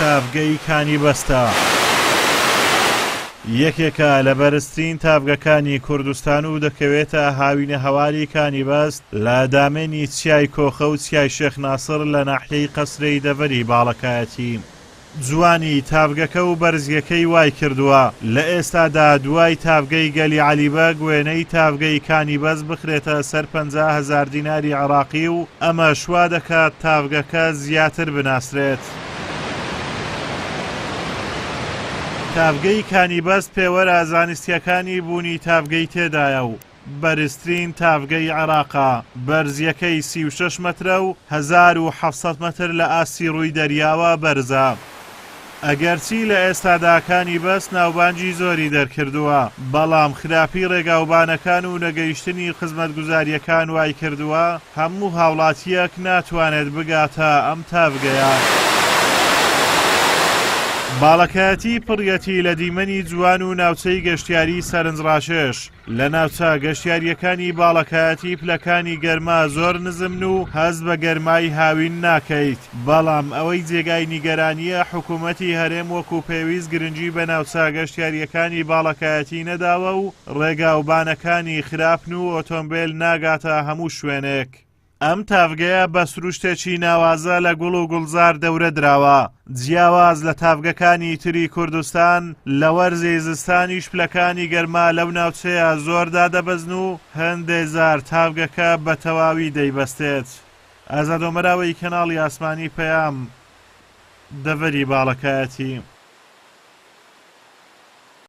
تافگەی کانی بەستە یەکێکە لە بەرزترین تافگەکانی کوردستان و دەکەوێتە هاوینە هەواری کانی بەست لە دامێنی چیای کۆخە و چیای شێخ ناسر لە ناحیەی قەسرەی دەڤەری باڵەکایەتی. جوانی تافگەکە و بەرزیەکەی وای کردووە لە ئێستادا دوای تافگەی گەلی عەلیبەگ وێنەی تافگەی کانی بەست بخرێتە سەر 50,000 دیناری عێراقی و ئەمە شوا دەکات تافگەکە زیاتر بناسرێت. تافگەی کانی بەست پێوەرە زانستیەکانی بوونی تافگەی تێدایە و بەرزترین تافگەی عێراقا، بەرزیەکەی 36 مەترە و 1700 مەتر لە ئاستی ڕووی دەریاوە بەرزە. ئەگەرچی لە ئێستاداکانی بەست ناوبانجی زۆری دەرکردووە، بەڵام خراپی ڕێگاوبانەکان و نەگەیشتنی خزمەتگوزاریەکان وای کردووە هەموو هاوڵاتیەک ناتوانێت بگاتە ئەم تافگەیە. باڵەکایەتی پڕیەتی لە دیمەنی جوان و ناوچەی گەشتیاری سەرنجڕاشێش. لە ناوچە گەشتیاریەکانی باڵەکایەتی پلەکانی گەرما زۆر نزمن و هەز بە گەرمای هاوین ناکەیت، بەڵام ئەوەی جێگای نیگەرانیە حکوومەتی هەرێم وەکو پێویست گرنگی بە ناوچە گەشتیاریەکانی باڵەکایەتی نەداوە و ڕێگاوبانەکانی خراپن و ئۆتۆمبیل ناگاتە هەموو شوێنێک. ئەم تافگەیە بە سروشتێکی ناوازە لە گوڵ و گوڵزار دەورە دراوە. جیاواز لە تافگەکانی تری کوردستان لە وەرزی زستانیش پلەکانی گەرما لەو ناوچەیە زۆردا دەبەزن و هەندێک زار تافگەکە بە تەواوی دەیبەستێت. ئازادۆمەراوەی کەناڵی ئاسمانی پەیام، دەڤەری باڵەکایەتی.